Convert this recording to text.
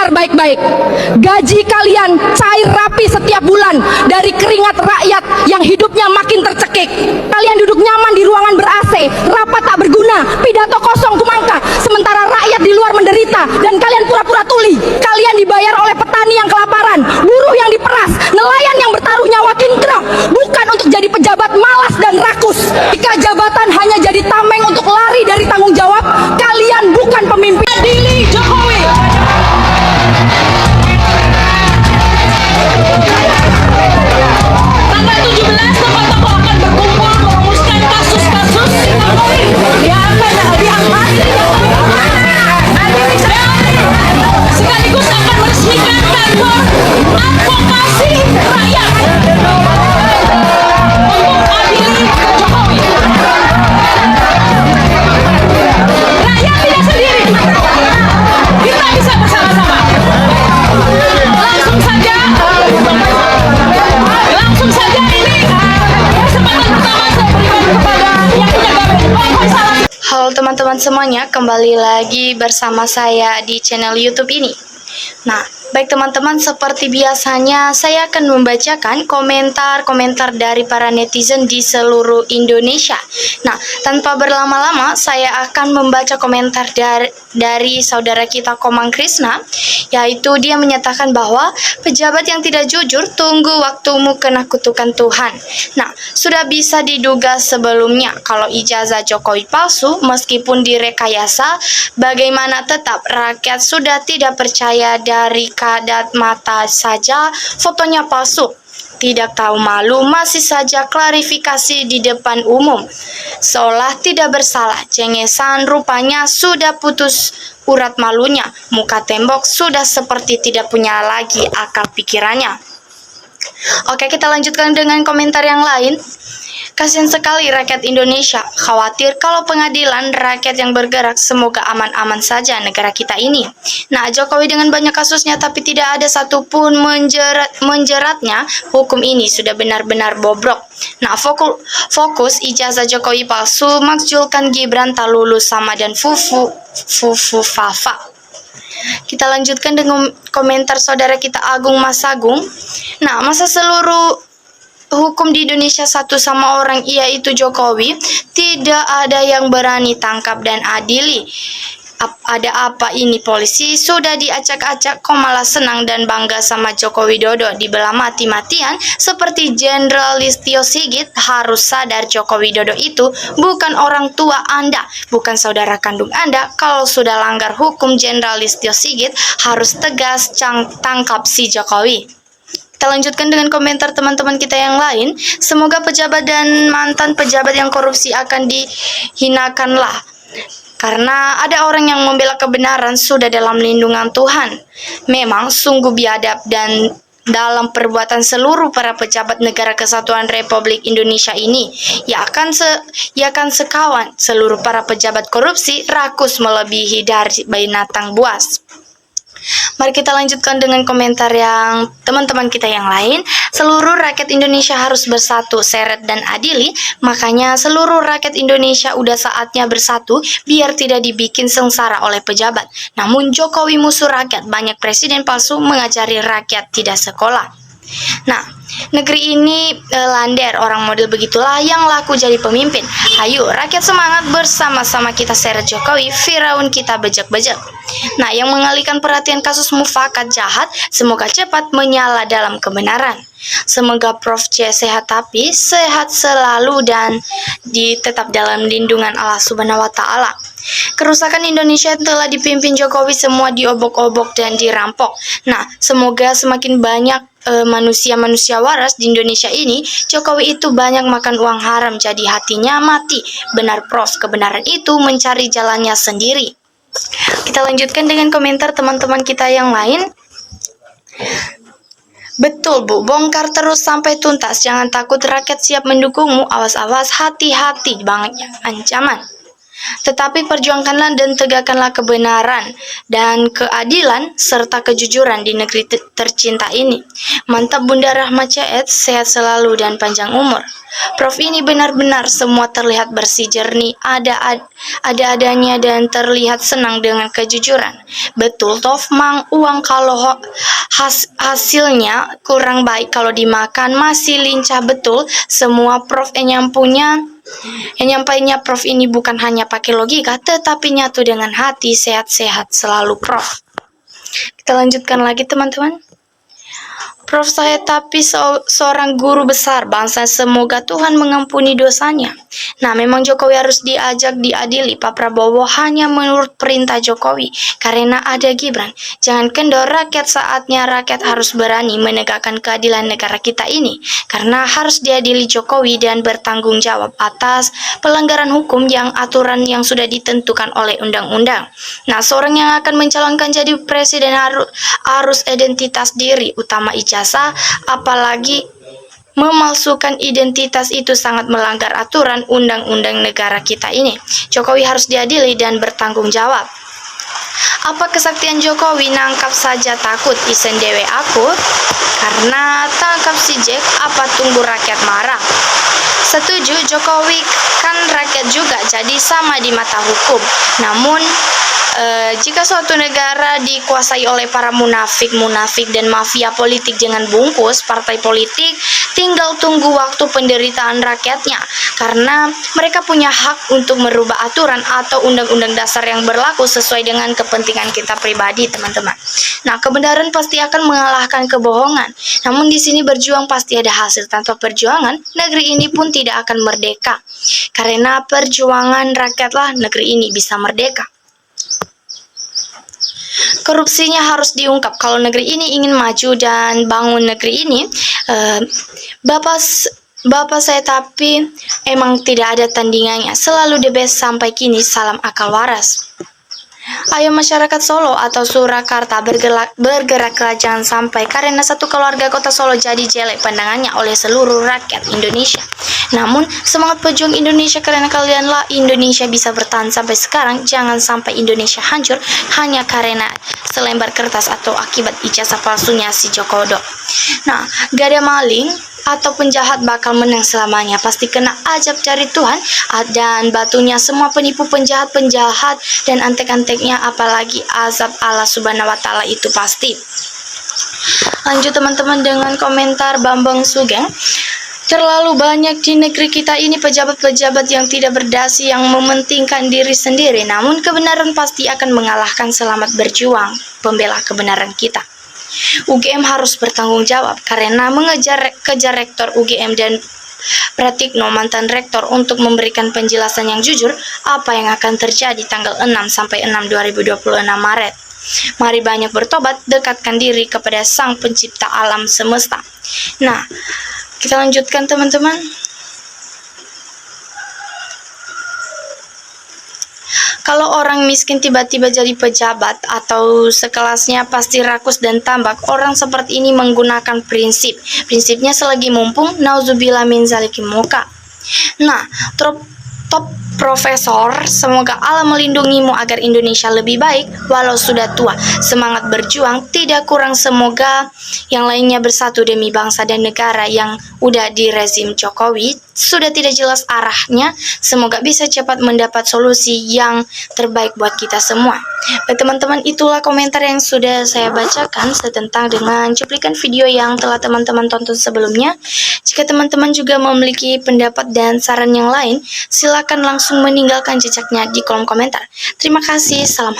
dengar baik-baik. Gaji kalian cair rapi setiap bulan dari keringat rakyat yang hidupnya makin tercekik. Kalian duduk nyaman di ruangan ber-AC, rapat tak berguna, pidato kosong kumangka, sementara rakyat di luar menderita dan kalian pura-pura tuli. Kalian dibayar oleh petani yang kelaparan, buruh yang diperas, nelayan yang bertaruh nyawa kinclong, bukan untuk jadi pejabat malas dan rakus. Jika jabatan hanya jadi tameng untuk lari dari tanggung jawab, kalian bukan pemimpin. Adili Jokowi. Tanggal 17 tokoh-tokoh akan berkumpul merumuskan kasus-kasus Jokowi yang sekaligus akan meresmikan kantor advokasi rakyat untuk adili Jokowi. Rakyat tidak sendiri, kita bisa bersama-sama. Langsung saja ini kesempatan pertama saya berikan kepada yang punya gambar. Halo teman-teman semuanya, kembali lagi bersama saya di channel YouTube ini. Nah, baik teman-teman, seperti biasanya saya akan membacakan komentar-komentar dari para netizen di seluruh Indonesia. Nah, tanpa berlama-lama saya akan membaca komentar dari saudara kita Komang Krisna, yaitu dia menyatakan bahwa pejabat yang tidak jujur, tunggu waktumu kena kutukan Tuhan. Nah, sudah bisa diduga sebelumnya kalau ijazah Jokowi palsu meskipun direkayasa, bagaimana tetap rakyat sudah tidak percaya dari kadat mata saja fotonya palsu. Tidak tahu malu, masih saja klarifikasi di depan umum. Seolah tidak bersalah, cengesan rupanya sudah putus urat malunya. Muka tembok sudah seperti tidak punya lagi akal pikirannya. Oke, kita lanjutkan dengan komentar yang lain. Kasihan sekali rakyat Indonesia, khawatir kalau pengadilan rakyat yang bergerak, semoga aman-aman saja negara kita ini. Nah, Jokowi dengan banyak kasusnya tapi tidak ada satupun menjeratnya, hukum ini sudah benar-benar bobrok. Nah, fokus ijazah Jokowi palsu, makjulkan Gibran tak lulus sama dan fufu fafa. Kita lanjutkan dengan komentar saudara kita Agung Mas Agung. Nah, masa seluruh hukum di Indonesia satu sama orang, yaitu Jokowi, tidak ada yang berani tangkap dan adili. Ada apa ini polisi? Sudah diacak-acak kok malah senang dan bangga sama Joko Widodo, dibelah mati-matian seperti Jenderal Listio Sigit. Harus sadar Joko Widodo itu bukan orang tua Anda, bukan saudara kandung Anda. Kalau sudah langgar hukum Jenderal Listio Sigit, harus tegas tangkap si Jokowi. Kita lanjutkan dengan komentar teman-teman kita yang lain. Semoga pejabat dan mantan pejabat yang korupsi akan dihinakanlah. Karena ada orang yang membela kebenaran sudah dalam lindungan Tuhan. Memang sungguh biadab dan dalam perbuatan seluruh para pejabat Negara Kesatuan Republik Indonesia ini. Ya kan sekawan seluruh para pejabat korupsi rakus melebihi dari binatang buas. Mari kita lanjutkan dengan komentar yang teman-teman kita yang lain. Seluruh rakyat Indonesia harus bersatu, seret dan adili. Makanya seluruh rakyat Indonesia udah saatnya bersatu biar tidak dibikin sengsara oleh pejabat. Namun Jokowi musuh rakyat, banyak presiden palsu mengajari rakyat tidak sekolah. Nah, negeri ini lander orang model begitulah yang laku jadi pemimpin. Ayo rakyat semangat, bersama-sama kita seret Jokowi, Firaun kita bejek-bejek. Nah, yang mengalihkan perhatian kasus mufakat jahat, semoga cepat menyala dalam kebenaran. Semoga Prof C sehat tapi sehat selalu dan tetap dalam lindungan Allah Subhanahu wa Ta'ala. Kerusakan Indonesia telah dipimpin Jokowi semua diobok-obok dan dirampok. Nah, semoga semakin banyak manusia-manusia waras di Indonesia ini. Jokowi itu banyak makan uang haram jadi hatinya mati. Benar Prof, kebenaran itu mencari jalannya sendiri. Kita lanjutkan dengan komentar teman-teman kita yang lain. Betul Bu, bongkar terus sampai tuntas. Jangan takut, rakyat siap mendukungmu. Awas-awas, hati-hati banget ya, ancaman. Tetapi perjuangkanlah dan tegakkanlah kebenaran dan keadilan serta kejujuran di negeri tercinta ini. Mantap Bunda Rahma CS, sehat selalu dan panjang umur. Prof ini benar-benar semua terlihat bersih jernih, ada-adanya dan terlihat senang dengan kejujuran. Betul toh Mang, uang kalau hasilnya kurang baik kalau dimakan masih lincah betul. Semua Prof yang nyampainya Prof ini bukan hanya pakai logika, tetapi nyatu dengan hati. Sehat-sehat selalu Prof. Kita lanjutkan lagi teman-teman. Prof saya tapi seorang guru besar bangsa, semoga Tuhan mengampuni dosanya. Nah memang Jokowi harus diadili. Pak Prabowo hanya menurut perintah Jokowi karena ada Gibran. Jangan kendor rakyat, saatnya rakyat harus berani menegakkan keadilan negara kita ini. Karena harus diadili Jokowi dan bertanggung jawab atas pelanggaran hukum yang aturan yang sudah ditentukan oleh undang-undang. Nah seorang yang akan mencalonkan jadi presiden harus identitas diri, utama ijazah, apalagi memalsukan identitas itu sangat melanggar aturan undang-undang negara kita ini. Jokowi harus diadili dan bertanggung jawab. Apa kesaktian Jokowi, nangkap saja takut isen dewe aku, karena tangkap si Jack apa tunggu rakyat marah. Setuju, Jokowi kan rakyat juga, jadi sama di mata hukum. Namun jika suatu negara dikuasai oleh para munafik dan mafia politik dengan bungkus partai politik, tinggal tunggu waktu penderitaan rakyatnya, karena mereka punya hak untuk merubah aturan atau undang-undang dasar yang berlaku sesuai dengan kepentingan kita pribadi, teman-teman. Nah, kebenaran pasti akan mengalahkan kebohongan. Namun di sini berjuang pasti ada hasil. Tanpa perjuangan, negeri ini pun tidak akan merdeka. Karena perjuangan rakyatlah negeri ini bisa merdeka. Korupsinya harus diungkap. Kalau negeri ini ingin maju dan bangun negeri ini, Bapak saya tapi emang tidak ada tandingannya. Selalu the best sampai kini, salam akal waras. Ayo masyarakat Solo atau Surakarta bergeraklah, jangan sampai karena satu keluarga kota Solo jadi jelek pandangannya oleh seluruh rakyat Indonesia. Namun semangat pejuang Indonesia, karena kalianlah Indonesia bisa bertahan sampai sekarang. Jangan sampai Indonesia hancur hanya karena selembar kertas atau akibat ijazah palsunya si Jokodo. Nah, gak ada maling atau penjahat bakal menang selamanya, pasti kena azab dari Tuhan dan batunya semua penipu, penjahat dan antek-anteknya, apalagi azab Allah Subhanahu wa Ta'ala itu pasti. Lanjut teman-teman dengan komentar Bambang Sugeng. Terlalu banyak di negeri kita ini pejabat-pejabat yang tidak berdasi, yang mementingkan diri sendiri, namun kebenaran pasti akan mengalahkan. Selamat berjuang pembela kebenaran kita. UGM harus bertanggung jawab karena kejar rektor UGM dan Pratikno, mantan rektor, untuk memberikan penjelasan yang jujur apa yang akan terjadi tanggal 6 sampai 6 2026 Maret. Mari banyak bertobat, dekatkan diri kepada Sang Pencipta alam semesta. Nah, kita lanjutkan teman-teman. Kalau orang miskin tiba-tiba jadi pejabat atau sekelasnya, pasti rakus dan tambak. Orang seperti ini menggunakan prinsipnya selagi mumpung, nauzubillah min zalikim muka. Nah, top Profesor, semoga Allah melindungimu agar Indonesia lebih baik walau sudah tua. Semangat berjuang tidak kurang, semoga yang lainnya bersatu demi bangsa dan negara. Yang udah di rezim Jokowi sudah tidak jelas arahnya, semoga bisa cepat mendapat solusi yang terbaik buat kita semua. Baik teman-teman, itulah komentar yang sudah saya bacakan setentang dengan cuplikan video yang telah teman-teman tonton sebelumnya. Jika teman-teman juga memiliki pendapat dan saran yang lain, silakan langsung meninggalkan jejaknya di kolom komentar. Terima kasih, salam.